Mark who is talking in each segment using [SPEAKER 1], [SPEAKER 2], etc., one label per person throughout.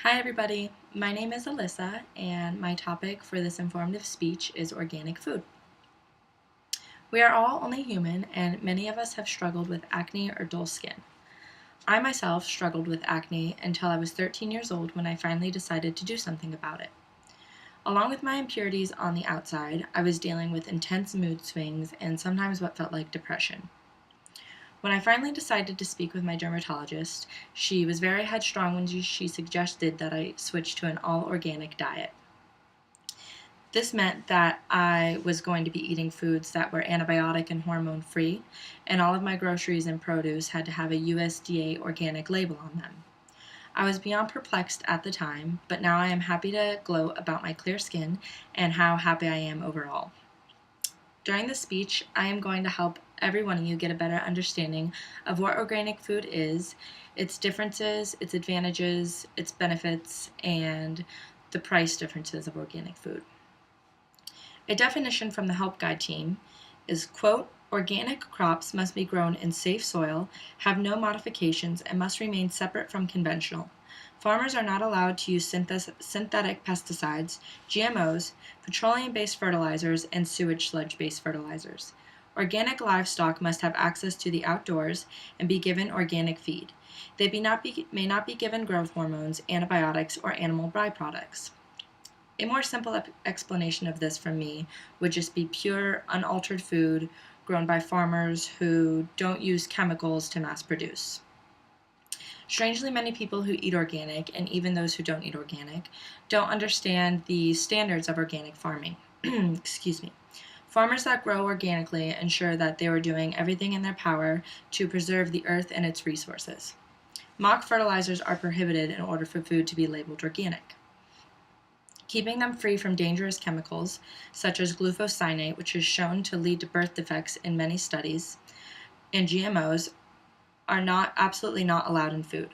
[SPEAKER 1] Hi everybody, my name is Alyssa and my topic for this informative speech is organic food. We are all only human and many of us have struggled with acne or dull skin. I myself struggled with acne until I was 13 years old when I finally decided to do something about it. Along with my impurities on the outside, I was dealing with intense mood swings and sometimes what felt like depression. When I finally decided to speak with my dermatologist, she was very headstrong when she suggested that I switch to an all-organic diet. This meant that I was going to be eating foods that were antibiotic and hormone free, and all of my groceries and produce had to have a USDA organic label on them. I was beyond perplexed at the time, but now I am happy to gloat about my clear skin and how happy I am overall. During this speech, I am going to help every one of you get a better understanding of what organic food is, its differences, its advantages, its benefits, and the price differences of organic food. A definition from the Help Guide team is, quote, organic crops must be grown in safe soil, have no modifications, and must remain separate from conventional. Farmers are not allowed to use synthetic pesticides, GMOs, petroleum-based fertilizers, and sewage sludge-based fertilizers. Organic livestock must have access to the outdoors and be given organic feed. They may not be given growth hormones, antibiotics, or animal byproducts. A more simple explanation of this from me would just be pure, unaltered food grown by farmers who don't use chemicals to mass produce. Strangely, many people who eat organic, and even those who don't eat organic, don't understand the standards of organic farming. Excuse me. Farmers that grow organically ensure that they are doing everything in their power to preserve the earth and its resources. Mock fertilizers are prohibited in order for food to be labeled organic. Keeping them free from dangerous chemicals, such as glufosinate, which is shown to lead to birth defects in many studies, and GMOs, are absolutely not allowed in food.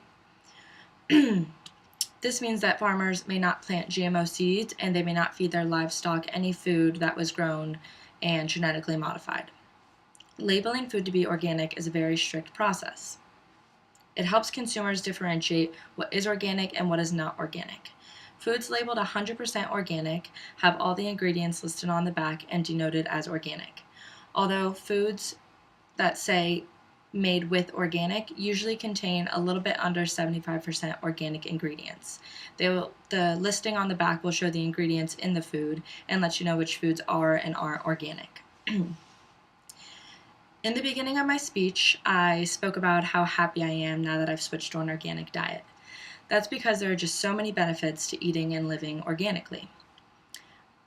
[SPEAKER 1] This means that farmers may not plant GMO seeds and they may not feed their livestock any food that was grown and genetically modified. Labeling food to be organic is a very strict process. It helps consumers differentiate what is organic and what is not organic. Foods labeled 100% organic have all the ingredients listed on the back and denoted as organic. Although foods that say made with organic usually contain a little bit under 75% organic ingredients. The listing on the back will show the ingredients in the food and let you know which foods are and aren't organic. In the beginning of my speech, I spoke about how happy I am now that I've switched to an organic diet. That's because there are just so many benefits to eating and living organically.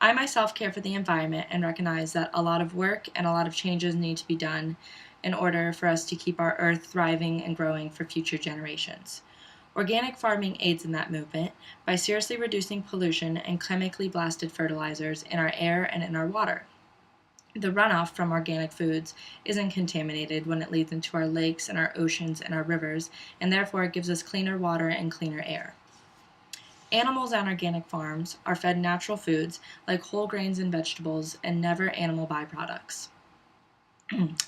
[SPEAKER 1] I myself care for the environment and recognize that a lot of work and a lot of changes need to be done in order for us to keep our earth thriving and growing for future generations. Organic farming aids in that movement by seriously reducing pollution and chemically blasted fertilizers in our air and in our water. The runoff from organic foods isn't contaminated when it leads into our lakes and our oceans and our rivers, and therefore it gives us cleaner water and cleaner air. Animals on organic farms are fed natural foods like whole grains and vegetables and never animal byproducts.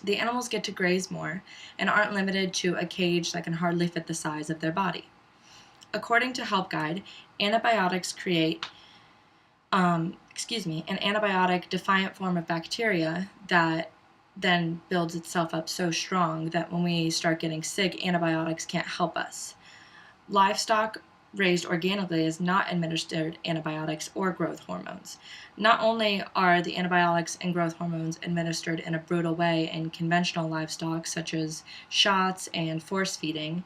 [SPEAKER 1] The animals get to graze more and aren't limited to a cage that can hardly fit the size of their body. According to Help Guide, antibiotics create an antibiotic defiant form of bacteria that then builds itself up so strong that when we start getting sick, antibiotics can't help us. Livestock raised organically is not administered antibiotics or growth hormones. Not only are the antibiotics and growth hormones administered in a brutal way in conventional livestock, such as shots and force feeding,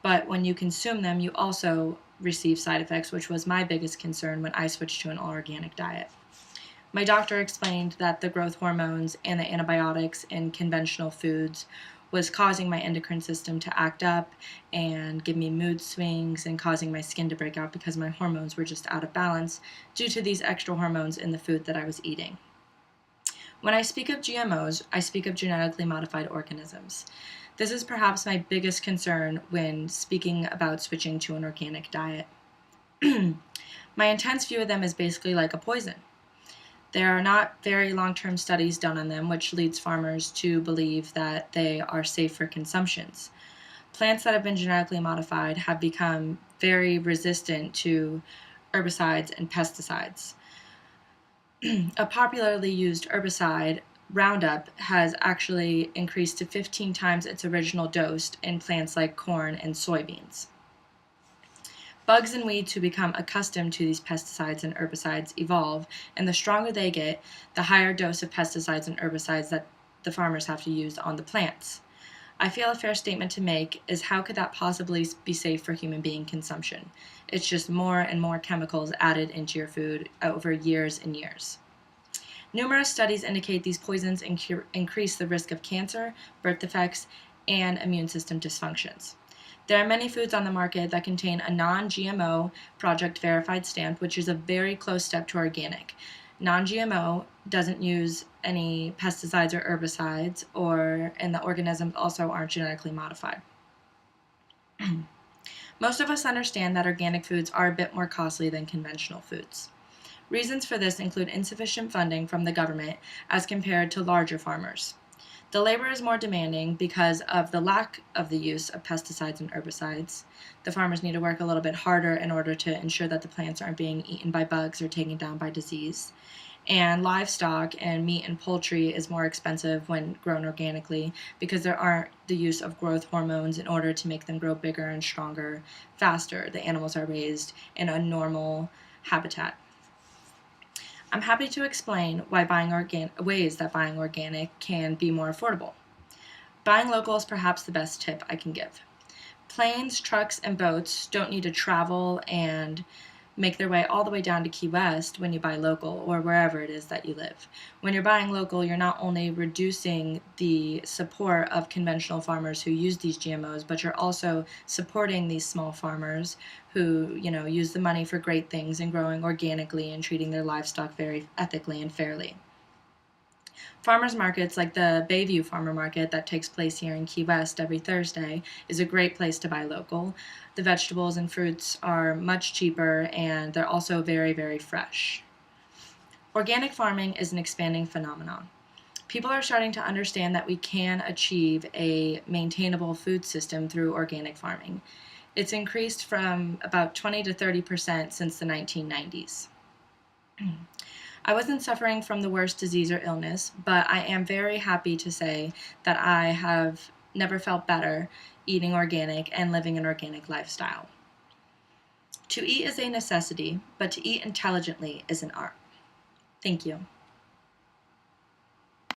[SPEAKER 1] but when you consume them, you also receive side effects, which was my biggest concern when I switched to an all-organic diet. My doctor explained that the growth hormones and the antibiotics in conventional foods was causing my endocrine system to act up and give me mood swings and causing my skin to break out because my hormones were just out of balance due to these extra hormones in the food that I was eating. When I speak of GMOs, I speak of genetically modified organisms. This is perhaps my biggest concern when speaking about switching to an organic diet. My intense view of them is basically like a poison. There are not very long-term studies done on them, which leads farmers to believe that they are safe for consumptions. Plants that have been genetically modified have become very resistant to herbicides and pesticides. A popularly used herbicide, Roundup, has actually increased to 15 times its original dose in plants like corn and soybeans. Bugs and weeds who become accustomed to these pesticides and herbicides evolve, and the stronger they get, the higher dose of pesticides and herbicides that the farmers have to use on the plants. I feel a fair statement to make is how could that possibly be safe for human being consumption? It's just more and more chemicals added into your food over years and years. Numerous studies indicate these poisons increase the risk of cancer, birth defects, and immune system dysfunctions. There are many foods on the market that contain a non-GMO project verified stamp, which is a very close step to organic. Non-GMO doesn't use any pesticides or herbicides, and the organisms also aren't genetically modified. Most of us understand that organic foods are a bit more costly than conventional foods. Reasons for this include insufficient funding from the government as compared to larger farmers. The labor is more demanding because of the lack of the use of pesticides and herbicides. The farmers need to work a little bit harder in order to ensure that the plants aren't being eaten by bugs or taken down by disease. And livestock and meat and poultry is more expensive when grown organically because there aren't the use of growth hormones in order to make them grow bigger and stronger faster. The animals are raised in a normal habitat. I'm happy to explain ways that buying organic can be more affordable. Buying local is perhaps the best tip I can give. Planes, trucks, and boats don't need to travel and make their way all the way down to Key West when you buy local or wherever it is that you live. When you're buying local, you're not only reducing the support of conventional farmers who use these GMOs, but you're also supporting these small farmers who, use the money for great things and growing organically and treating their livestock very ethically and fairly. Farmers markets like the Bayview Farmer Market that takes place here in Key West every Thursday is a great place to buy local. The vegetables and fruits are much cheaper and they're also very, very fresh. Organic farming is an expanding phenomenon. People are starting to understand that we can achieve a maintainable food system through organic farming. It's increased from about 20 to 30% since the 1990s. I wasn't suffering from the worst disease or illness, but I am very happy to say that I have never felt better eating organic and living an organic lifestyle. To eat is a necessity, but to eat intelligently is an art. Thank you.